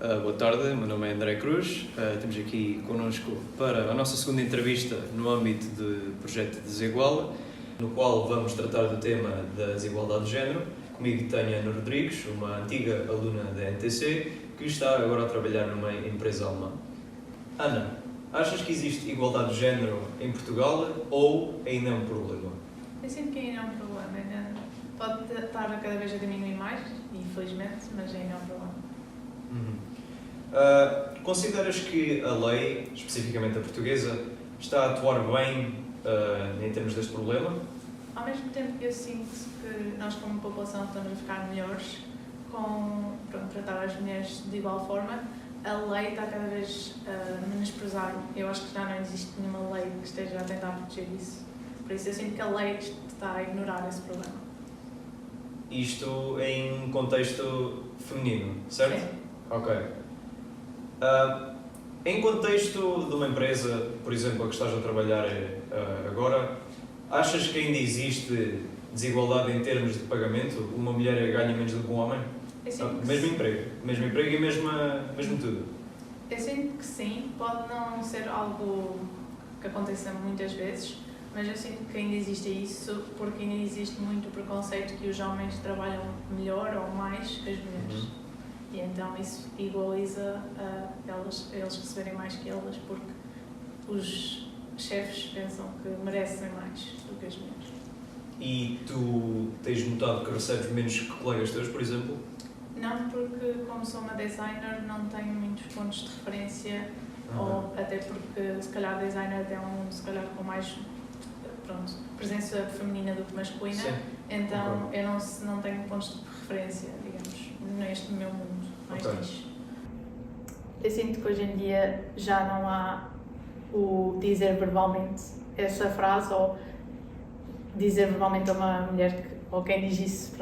Boa tarde, meu nome é André Cruz. Temos aqui connosco para a nossa segunda entrevista no âmbito do projeto Desiguala, no qual vamos tratar do tema da desigualdade de género. Comigo tenho a Ana Rodrigues, uma antiga aluna da NTC, que está agora a trabalhar numa empresa alemã. Ana, achas que existe igualdade de género em Portugal ou ainda é um problema? Eu sinto que ainda é um problema, ainda pode estar a cada vez a diminuir mais, infelizmente, mas ainda é um problema. Consideras que a lei, especificamente a portuguesa, está a atuar bem em termos deste problema? Ao mesmo tempo que eu sinto que nós como população estamos a ficar melhores com tratar as mulheres de igual forma, a lei está cada vez a menosprezar. Eu acho que já não existe nenhuma lei que esteja a tentar proteger isso. Por isso eu sinto que a lei está a ignorar esse problema. Isto em contexto feminino, certo? Sim. Ok. Em contexto de uma empresa, por exemplo, a que estás a trabalhar agora, achas que ainda existe desigualdade em termos de pagamento? Uma mulher ganha menos do que um homem? Mesmo emprego e mesmo tudo? Eu sinto que sim, pode não ser algo que aconteça muitas vezes, mas eu sinto que ainda existe isso porque ainda existe muito preconceito que os homens trabalham melhor ou mais que as mulheres. E então isso igualiza eles receberem mais que elas porque os chefes pensam que merecem mais do que as mulheres. E tu tens notado que recebes menos que colegas teus, por exemplo? Não, porque como sou uma designer não tenho muitos pontos de referência, ou até porque se calhar designer é um mundo se calhar com mais presença feminina do que masculina. Sim. Então eu não tenho pontos de referência, digamos, neste meu mundo mais nicho. Eu sinto que hoje em dia já não há o dizer verbalmente essa frase, ou dizer verbalmente a uma mulher, ou quem diz isso,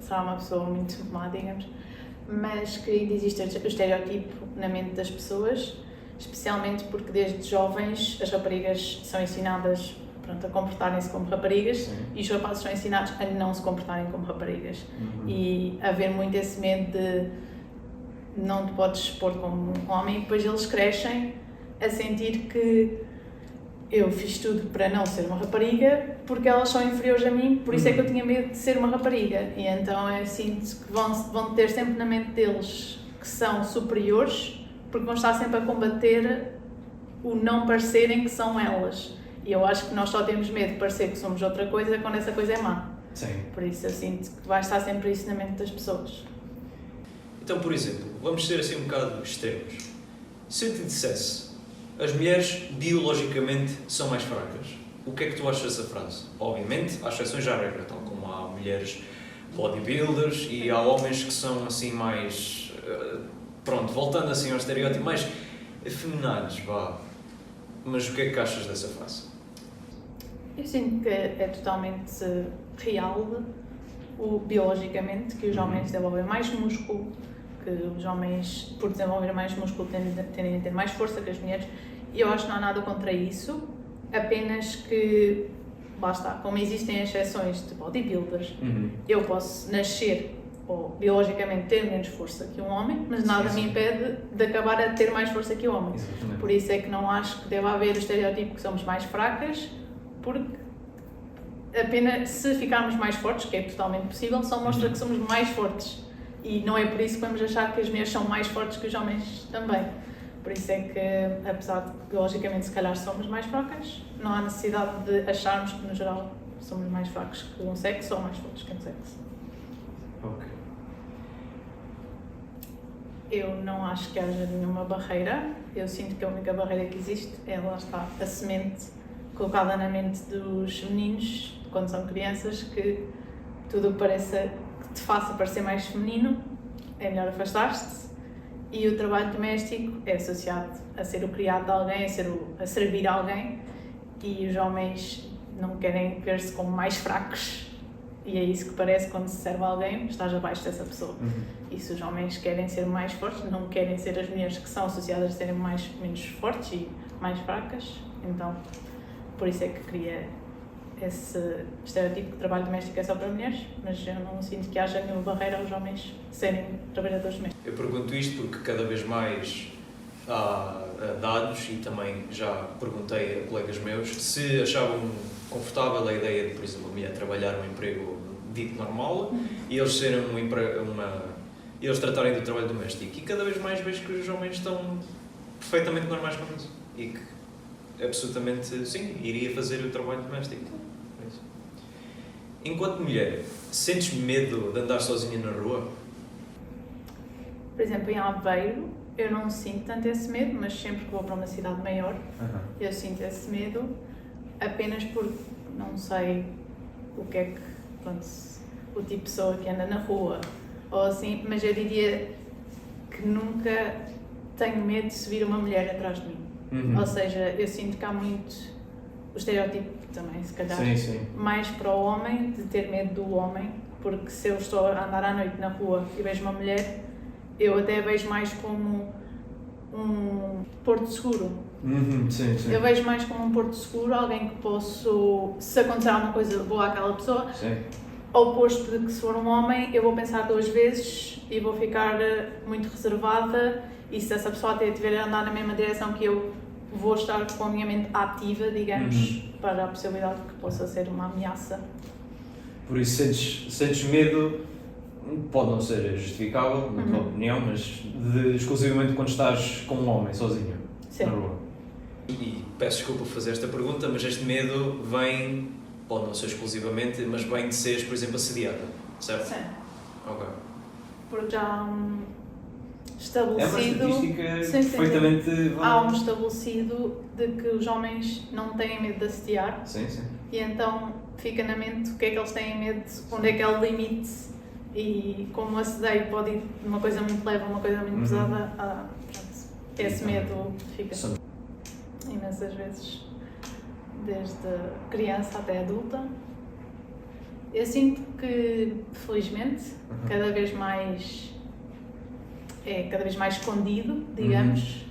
será uma pessoa muito má, digamos, mas que ainda existe o estereótipo na mente das pessoas, especialmente porque desde jovens as raparigas são ensinadas a comportarem-se como raparigas. Sim. E os rapazes são ensinados a não se comportarem como raparigas. E haver muito esse medo de não te podes expor como um homem, e depois eles crescem a sentir que eu fiz tudo para não ser uma rapariga porque elas são inferiores a mim, por isso é que eu tinha medo de ser uma rapariga. E então eu sinto que vão ter sempre na mente deles que são superiores porque vão estar sempre a combater o não parecerem que são elas. E eu acho que nós só temos medo de parecer que somos outra coisa quando essa coisa é má. Sim. Por isso eu sinto que vai estar sempre isso na mente das pessoas. Então, por exemplo, vamos ser assim um bocado extremos. Se eu te dissesse, as mulheres biologicamente são mais fracas, o que é que tu achas dessa frase? Obviamente, há exceções à regra, tal como há mulheres bodybuilders e há homens que são assim mais, voltando assim ao estereótipo, mais afeminados, vá. Mas o que é que achas dessa frase? Eu sinto que é totalmente real, biologicamente, que os homens desenvolvem mais músculo, que os homens, por desenvolver mais músculo, tendem a ter mais força que as mulheres, e eu acho que não há nada contra isso, apenas que, lá está, como existem exceções de bodybuilders, eu posso nascer ou biologicamente ter menos força que um homem, mas nada me impede de acabar a ter mais força que o homem. Exatamente. Por isso é que não acho que deva haver o estereótipo que somos mais fracas, porque apenas se ficarmos mais fortes, que é totalmente possível, só mostra que somos mais fortes. E não é por isso que vamos achar que as mulheres são mais fortes que os homens também. Por isso é que, apesar de biologicamente se calhar somos mais fracas, não há necessidade de acharmos que no geral somos mais fracos que um sexo ou mais fortes que um sexo. Ok. Eu não acho que haja nenhuma barreira. Eu sinto que a única barreira que existe é, lá está, a semente colocada na mente dos meninos, quando são crianças, que tudo o que te faça parecer mais feminino, é melhor afastar-te. E o trabalho doméstico é associado a ser o criado de alguém, a servir alguém, e os homens não querem ver-se como mais fracos. E é isso que parece quando se serve a alguém, estás abaixo dessa pessoa. E se os homens querem ser mais fortes, não querem ser as mulheres que são associadas a serem menos fortes e mais fracas, então por isso é que cria esse estereotipo que o trabalho doméstico é só para mulheres, mas eu não sinto que haja nenhuma barreira aos homens serem trabalhadores domésticos. Eu pergunto isto porque cada vez mais há dados, e também já perguntei a colegas meus se achavam confortável a ideia de, por exemplo, a mulher trabalhar um emprego dito normal e eles serem eles tratarem do trabalho doméstico. E cada vez mais vejo que os homens estão perfeitamente normais com isso. E que absolutamente, sim, iria fazer o trabalho doméstico. É isso. Enquanto mulher, sentes medo de andar sozinha na rua? Por exemplo, em Aveiro, eu não sinto tanto esse medo, mas sempre que vou para uma cidade maior, eu sinto esse medo, apenas porque não sei o que é que, pronto, o tipo de pessoa que anda na rua, ou assim, mas eu diria que nunca tenho medo de se vir uma mulher atrás de mim. Ou seja, eu sinto que há muito o estereotipo também, se calhar, mais para o homem, de ter medo do homem, porque se eu estou a andar à noite na rua e vejo uma mulher, eu até vejo mais como um porto seguro. Eu vejo mais como um porto seguro, alguém que posso, se acontecer alguma coisa boa àquela pessoa, ao oposto de que se for um homem, eu vou pensar 2 vezes e vou ficar muito reservada, e se essa pessoa até estiver a andar na mesma direção que eu, vou estar com a minha mente ativa, digamos, para a possibilidade de que possa ser uma ameaça. Por isso sentes medo, pode não ser justificável, na tua opinião, mas exclusivamente quando estás com um homem sozinho na rua. E peço desculpa por fazer esta pergunta, mas este medo vem, pode não ser exclusivamente, mas vem de seres, por exemplo, assediada, certo? Sim. Ok. Porque já há estabelecido... É uma estatística perfeitamente... Há estabelecido de que os homens não têm medo de assediar. E então fica na mente o que é que eles têm medo, onde é que é o limite, e como o assedio pode ir de uma coisa muito leve a uma coisa muito pesada, esse medo fica imensas vezes, desde criança até adulta. Eu sinto que, felizmente, cada vez mais escondido, digamos,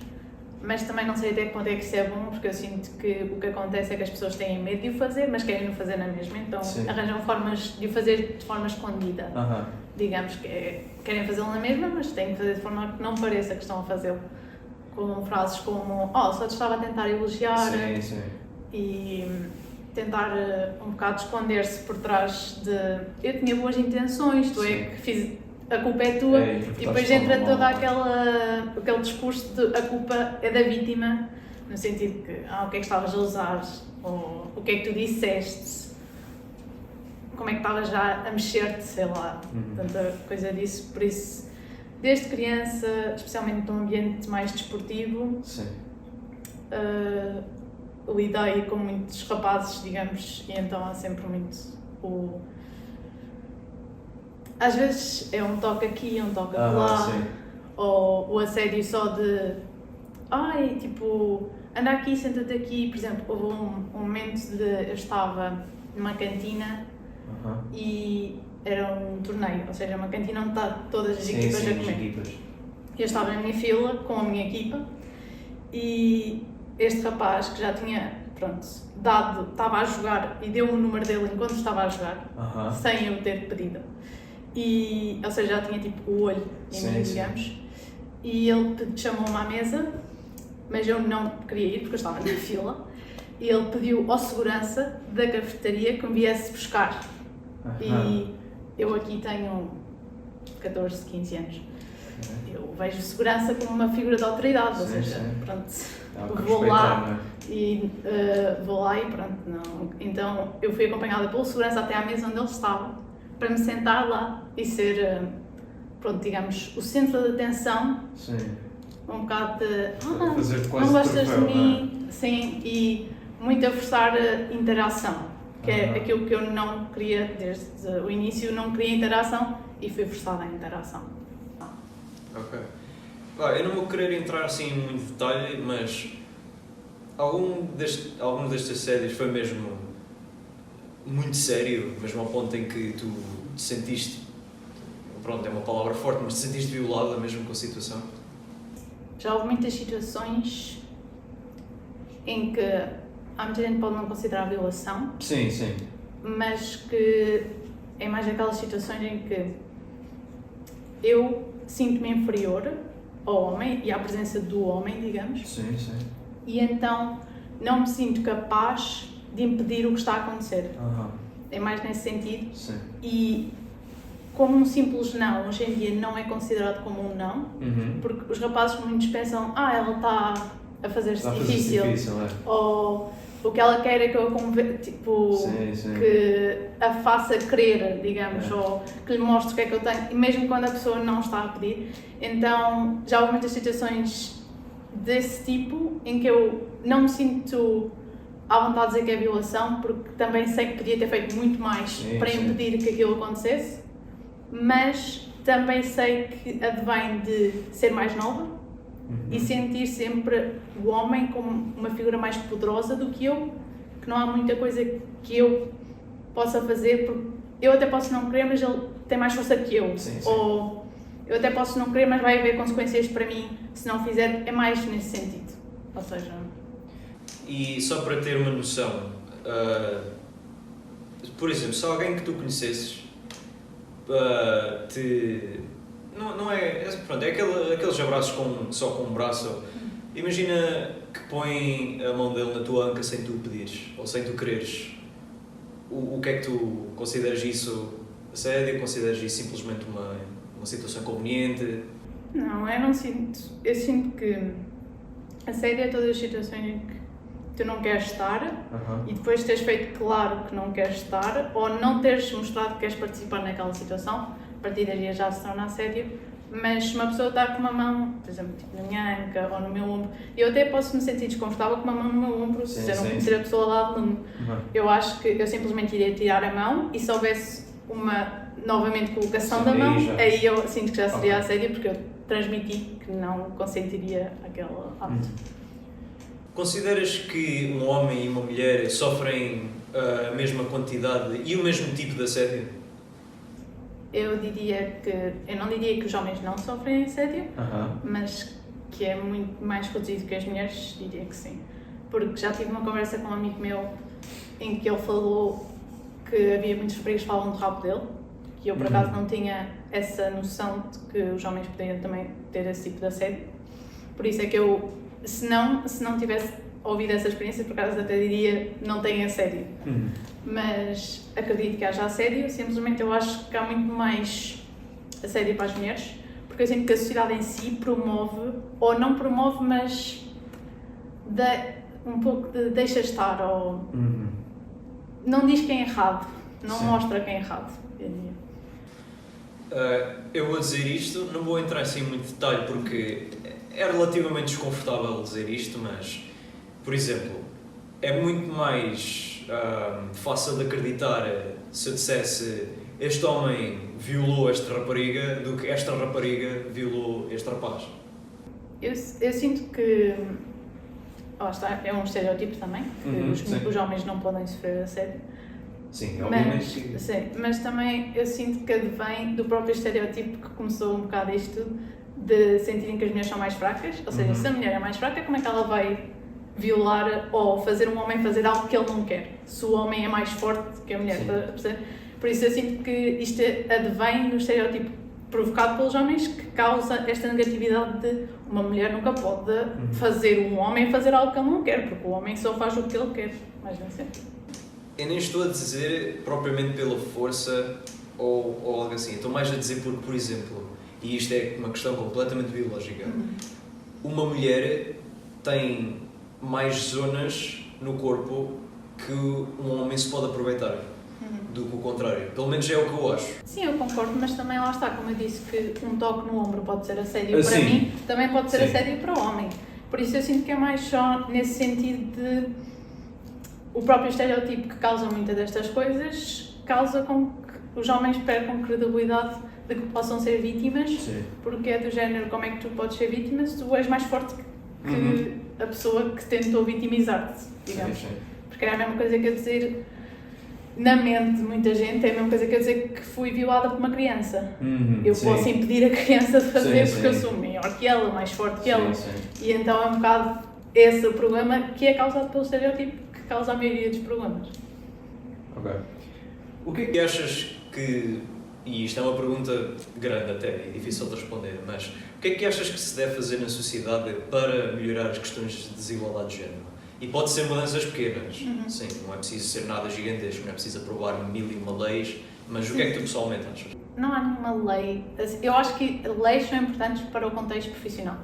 mas também não sei até que ponto é que isso é bom, porque eu sinto que o que acontece é que as pessoas têm medo de o fazer, mas querem o fazer na mesma, então arranjam formas de o fazer de forma escondida. Digamos que querem fazê-lo na mesma, mas têm que fazer de forma que não pareça que estão a fazê-lo. Com frases como, só te estava a tentar elogiar, e tentar um bocado esconder-se por trás de eu tinha boas intenções, tu é que fiz, a culpa é tua, e depois entra todo aquele discurso de a culpa é da vítima, no sentido que, o que é que estavas a usar, ou o que é que tu disseste, como é que estavas já a mexer-te, sei lá, tanta coisa disso. Por isso, desde criança, especialmente num ambiente mais desportivo, lidei com muitos rapazes, digamos, e então há sempre muito às vezes é um toque aqui, um toque lá, ou o assédio só de tipo, anda aqui, senta-te aqui. Por exemplo, houve um momento de eu estava numa cantina e era um torneio, ou seja, uma cantina onde está todas as equipas a comer. Eu estava na minha fila com a minha equipa e este rapaz que já tinha, estava a jogar e deu o número dele enquanto estava a jogar, sem eu ter pedido. E, ou seja, já tinha tipo o olho em mim, digamos. E ele chamou-me à mesa, mas eu não queria ir porque eu estava na fila. E ele pediu ao segurança da cafetaria que me viesse buscar. E eu aqui tenho 14, 15 anos. Eu vejo segurança como uma figura de autoridade, ou seja, vou lá e pronto. Então eu fui acompanhada pelo segurança até à mesa onde ele estava, para me sentar lá e ser, digamos, o centro de atenção. Um bocado de, não gostas de mim, e muito a forçar a interação, que é aquilo que eu não queria desde o início, não queria interação e fui forçada à interação. Ok. Eu não vou querer entrar assim em muito detalhe, mas algum destes assédios foi mesmo muito sério, mesmo ao ponto em que tu te sentiste, é uma palavra forte, mas te sentiste violada mesmo com a situação? Já houve muitas situações em que há muita gente que pode não considerar violação, Sim, sim. mas que é mais aquelas situações em que eu sinto-me inferior ao homem e à presença do homem, digamos, Sim, sim. e então não me sinto capaz de impedir o que está a acontecer. Aham. É mais nesse sentido. Sim. E como um simples não, hoje em dia não é considerado como um não, Uhum. porque os rapazes muitos pensam, ela está a fazer-se Está a fazer difícil, é. ou o que ela quer é que eu tipo, Sim, sim. que a faça querer, digamos, É. ou que lhe mostre o que é que eu tenho, e mesmo quando a pessoa não está a pedir. Então já houve muitas situações desse tipo em que eu não me sinto à vontade de dizer que é violação, porque também sei que podia ter feito muito mais Sim, para sim. impedir que aquilo acontecesse, mas também sei que advém de ser mais nova e sentir sempre o homem como uma figura mais poderosa do que eu, que não há muita coisa que eu possa fazer, porque eu até posso não querer, mas ele tem mais força que eu. Sim, sim. Ou eu até posso não querer, mas vai haver consequências para mim se não fizer, é mais nesse sentido. Ou seja, E só para ter uma noção, por exemplo, se alguém que tu conhecesses não é, pronto, é aqueles abraços só com um braço. Imagina que põe a mão dele na tua anca sem tu pedires ou sem tu quereres. O que é que tu consideras isso assédio? Consideras isso simplesmente uma situação conveniente? não, eu não sinto. Eu sinto que assédio é todas as situações em que tu não queres estar Aham. e depois teres feito claro que não queres estar ou não teres mostrado que queres participar naquela situação, a partir daí já se torna assédio. Mas se uma pessoa está com uma mão, por exemplo, tipo, na minha anca ou no meu ombro, eu até posso me sentir desconfortável com uma mão no meu ombro, Sim, se eu não sim. conhecer a pessoa lá de longe. Aham. Eu acho que eu simplesmente iria tirar a mão e se houvesse uma novamente colocação Sim, da aí mão, já. aí eu sinto que já seria Ok. assédio porque eu transmiti que não consentiria aquele ato. Consideras que um homem e uma mulher sofrem a mesma quantidade e o mesmo tipo de assédio? Eu não diria que os homens não sofrem assédio, Aham. mas que é muito mais reduzido que as mulheres, diria que sim. Porque já tive uma conversa com um amigo meu em que ele falou que havia muitos rapazes que falavam do rabo dele, que eu por acaso não tinha essa noção de que os homens podiam também ter esse tipo de assédio. Por isso é que eu, se não tivesse ouvido essa experiência, por acaso até diria não tem assédio. Mas acredito que haja assédio, simplesmente eu acho que há muito mais assédio para as mulheres, porque eu sinto que a sociedade em si promove, ou não promove, mas um pouco de deixa estar, ou não diz quem é errado, não Sim. mostra quem é errado. Eu diria. Eu vou dizer isto, não vou entrar assim em muito detalhe porque é relativamente desconfortável dizer isto, mas, por exemplo, é muito mais fácil de acreditar se eu dissesse este homem violou esta rapariga do que esta rapariga violou este rapaz. Eu sinto que, lá está, é um estereótipo também, que Sim. os homens não podem sofrer assédio. Sim, obviamente que... Sim, mas também eu sinto que advém do próprio estereótipo que começou um bocado isto de sentirem que as mulheres são mais fracas, ou seja, se a mulher é mais fraca, como é que ela vai violar ou fazer um homem fazer algo que ele não quer? Se o homem é mais forte que a mulher, por isso eu sinto que isto advém do estereótipo provocado pelos homens que causa esta negatividade de uma mulher nunca pode fazer um homem fazer algo que ele não quer, porque o homem só faz o que ele quer, mais não sei. Eu nem estou a dizer propriamente pela força ou algo assim, estou mais a dizer porque, por exemplo, e isto é uma questão completamente biológica, uma mulher tem mais zonas no corpo que um homem se pode aproveitar do que o contrário, pelo menos é o que eu acho. Sim, eu concordo, mas também lá está, como eu disse que um toque no ombro pode ser assédio para Sim. mim, também pode ser Sim. assédio para o homem. Por isso eu sinto que é mais só nesse sentido de o próprio estereótipo que causa muitas destas coisas causa com que os homens percam credibilidade de que possam ser vítimas, Sim. porque é do género, como é que tu podes ser vítima se tu és mais forte que a pessoa que tentou vitimizar-te, digamos. Sim. Porque é a mesma coisa que eu dizer, na mente de muita gente, é a mesma coisa que eu dizer que fui violada por uma criança. Eu Sim. posso impedir a criança de fazer Sim, porque eu sim. sou maior que ela, mais forte que ela. Sim. E então é um bocado esse o problema que é causado pelo estereótipo que causa a maioria dos problemas. Ok. O que é que achas que, e isto é uma pergunta grande até e difícil de responder, mas o que é que achas que se deve fazer na sociedade para melhorar as questões de desigualdade de género? E pode ser mudanças pequenas, sim, não é preciso ser nada gigantesco, não é preciso aprovar 1001 leis, mas o que é que tu pessoalmente achas? Não há nenhuma lei. Eu acho que leis são importantes para o contexto profissional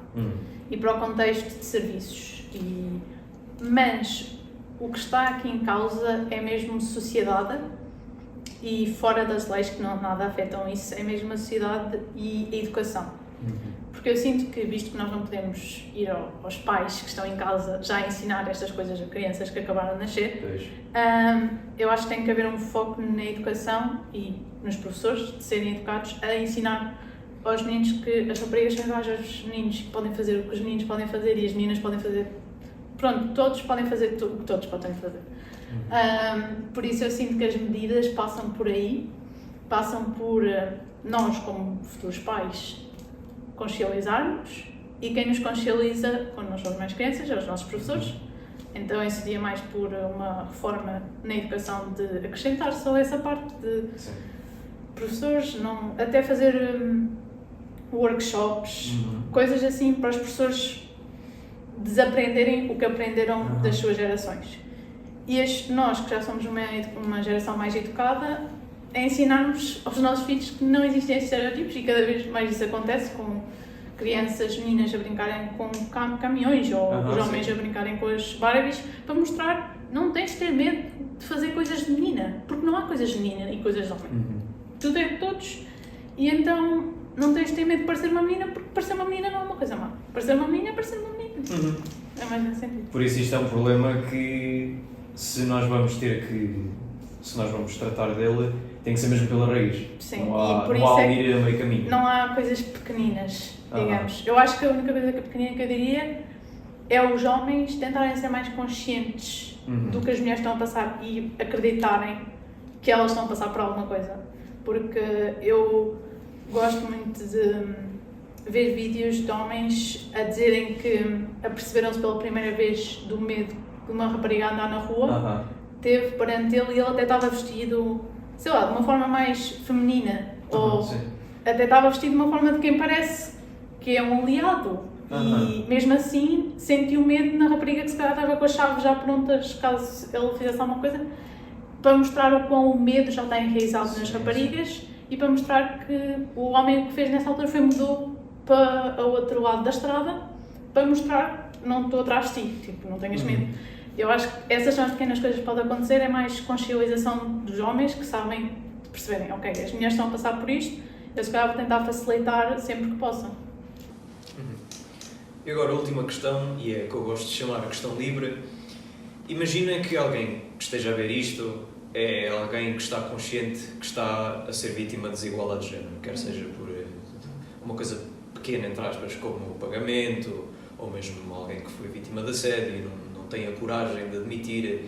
e para o contexto de serviços. Mas o que está aqui em causa é mesmo sociedade e fora das leis que não nada afetam isso, é mesmo a sociedade e a educação. Porque eu sinto que, visto que nós não podemos ir aos pais que estão em casa já ensinar estas coisas a crianças que acabaram de nascer, eu acho que tem que haver um foco na educação e nos professores de serem educados a ensinar aos meninos que as raparigas são iguais aos meninos, que podem fazer o que os meninos podem fazer e as meninas podem fazer. Pronto, todos podem fazer o que todos podem fazer. Por isso eu sinto que as medidas passam por aí, passam por nós, como futuros pais, consciencializarmos, e quem nos consciencializa quando nós somos mais crianças é os nossos professores. Então isso seria mais por uma reforma na educação de acrescentar só essa parte de professores, não, até fazer workshops, coisas assim para os professores desaprenderem o que aprenderam das suas gerações. E nós, que já somos uma geração mais educada, é ensinarmos aos nossos filhos que não existem estereótipos, e cada vez mais isso acontece, com crianças, meninas a brincarem com caminhões ou os homens a brincarem com as Barbies, para mostrar não tens de ter medo de fazer coisas de menina, porque não há coisas de menina e coisas de homem. Tudo é de todos, e então não tens de ter medo de parecer uma menina, porque parecer uma menina não é uma coisa má. Parecer uma menina é parecer uma menina. É mais nesse sentido. Por isso isto é um problema que, se nós vamos tratar dele, tem que ser mesmo pela raiz. Sim, não há, e por não isso há é ali a meio caminho. não há coisas pequeninas, digamos. Eu acho que a única coisa pequenina que eu diria é os homens tentarem ser mais conscientes do que as mulheres estão a passar e acreditarem que elas estão a passar por alguma coisa. Porque eu gosto muito de ver vídeos de homens a dizerem que aperceberam-se pela primeira vez do medo de uma rapariga andar na rua, teve perante ele e ele até estava vestido, sei lá, de uma forma mais feminina, ou até estava vestido de uma forma de quem parece que é um aliado. E mesmo assim sentiu medo na rapariga, que se calhar estava com as chaves já prontas caso ele fizesse alguma coisa, para mostrar o quão o medo já está enraizado nas raparigas. E para mostrar que o homem que fez nessa altura mudou para o outro lado da estrada, para mostrar que não estou atrás de ti, tipo, não tenhas medo. Eu acho que essas são as pequenas coisas que podem acontecer, é mais consciencialização dos homens que sabem, perceberem, ok, as mulheres estão a passar por isto, eu se calhar vou tentar facilitar sempre que possam. E agora a última questão, e é que eu gosto de chamar a questão livre. Imagina que alguém que esteja a ver isto é alguém que está consciente que está a ser vítima de desigualdade de género, quer seja por uma coisa pequena, entre aspas, como o pagamento, ou mesmo alguém que foi vítima de assédio e não tem a coragem de admitir.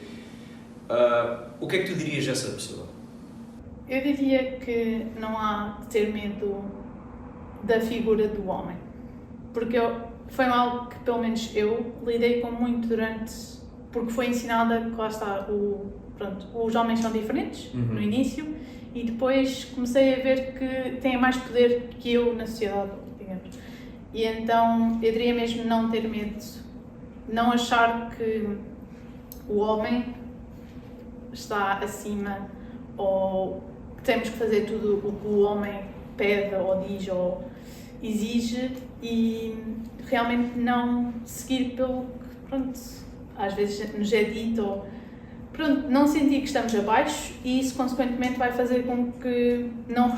O que é que tu dirias a essa pessoa? Eu diria que não há de ter medo da figura do homem, porque foi algo que pelo menos eu lidei com muito porque foi ensinada que lá está, os homens são diferentes no início, e depois comecei a ver que têm mais poder que eu na sociedade, digamos. E então eu diria mesmo não ter medo, não achar que o homem está acima, ou que temos que fazer tudo o que o homem pede ou diz ou exige, e realmente não seguir pelo que, às vezes nos é dito, ou não sentir que estamos abaixo, e isso consequentemente vai fazer com que não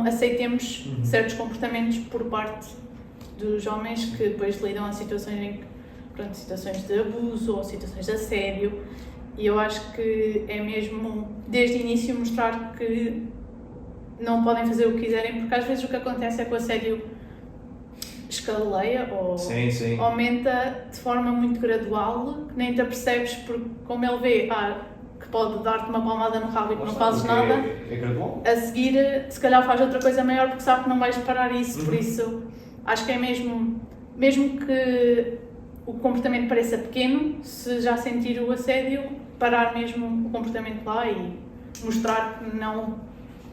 aceitemos certos comportamentos por parte dos homens que depois lidam a situações situações de abuso ou situações de assédio. E eu acho que é mesmo desde o início mostrar que não podem fazer o que quiserem, porque às vezes o que acontece é que o assédio escaleia ou aumenta de forma muito gradual, que nem te apercebes, porque como ele vê que pode dar-te uma palmada no rabo e que não fazes nada, é gradual. A seguir se calhar faz outra coisa maior porque sabe que não vais parar isso. Por isso acho que é mesmo que o comportamento pareça pequeno, se já sentir o assédio, parar mesmo o comportamento lá e mostrar que não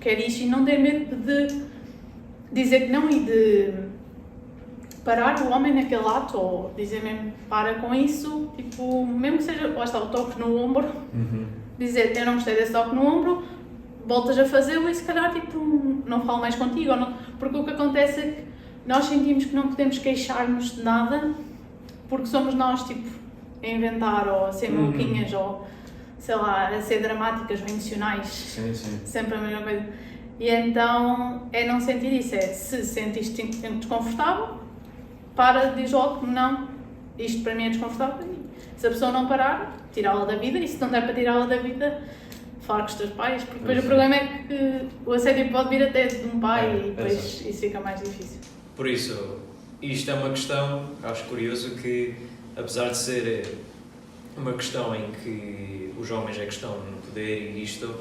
quer isto e não ter medo de dizer que não e de parar o homem naquele ato, ou dizer mesmo, para com isso, tipo, mesmo que seja, lá está, o toque no ombro, dizer, eu não gostei desse toque no ombro, voltas a fazê-lo e se calhar, tipo, não falo mais contigo, ou não, porque o que acontece é que nós sentimos que não podemos queixar-nos de nada, porque somos nós, tipo, a inventar, ou a ser maluquinhas, ou, sei lá, a ser dramáticas ou emocionais, sempre a mesma coisa. E então, é não sentir isso, é, se sentiste desconfortável, para, diz logo, não, isto para mim é desconfortável, e se a pessoa não parar, tirá-la da vida, e se não der para tirá-la da vida, falar com os teus pais, porque depois o problema é que o assédio pode vir até de um pai e depois isso fica mais difícil. Por isso, isto é uma questão, acho curioso que, apesar de ser uma questão em que os homens é questão no poder e isto,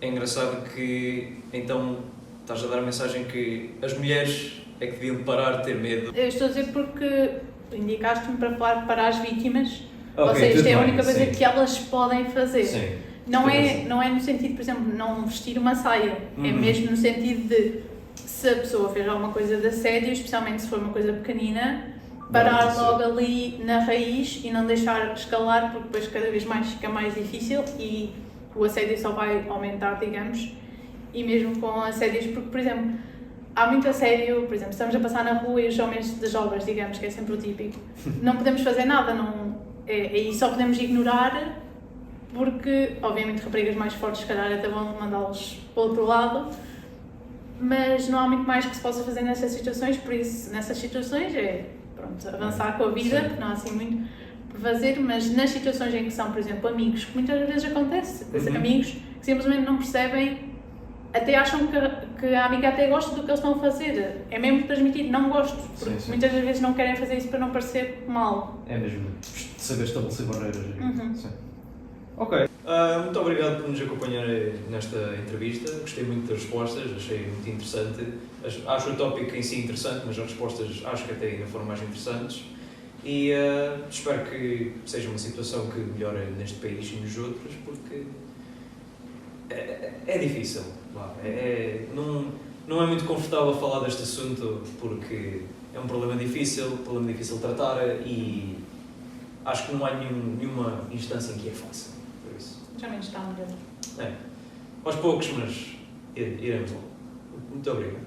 é engraçado que, então, estás a dar a mensagem que as mulheres é que deviam parar de ter medo. Eu estou a dizer porque indicaste-me para falar para as vítimas, Okay, ou seja, isto é a única coisa sim. que elas podem fazer. Sim. Não é no sentido, por exemplo, não vestir uma saia, é mesmo no sentido de, se a pessoa fez alguma coisa de assédio, especialmente se for uma coisa pequenina, parar logo ali na raiz e não deixar escalar, porque depois cada vez mais fica mais difícil e o assédio só vai aumentar, digamos, e mesmo com assédios, porque, por exemplo, há muito assédio, por exemplo, estamos a passar na rua e os homens das obras, digamos, que é sempre o típico, não podemos fazer nada, e só podemos ignorar, porque, obviamente, raparigas mais fortes, se calhar, até vão mandá-los para o outro lado, mas não há muito mais que se possa fazer nessas situações, por isso, nessas situações é, pronto, avançar com a vida, porque não há assim muito por fazer, mas nas situações em que são, por exemplo, amigos, que muitas vezes acontece, amigos que simplesmente não percebem, até acham que a amiga até gosta do que eles estão a fazer, é mesmo transmitir, não gosto, porque muitas das vezes não querem fazer isso para não parecer mal. É mesmo, saber estabelecer barreiras. Sim. Ok. Muito obrigado por nos acompanhar nesta entrevista, gostei muito das respostas, achei muito interessante, acho o tópico em si interessante, mas as respostas acho que até ainda foram mais interessantes e espero que seja uma situação que melhore neste país e nos outros, porque é difícil, não é muito confortável falar deste assunto porque é um problema difícil de tratar e acho que não há nenhuma instância em que é fácil, por isso. Já nem está melhor. Aos poucos, mas iremos lá. Muito obrigado.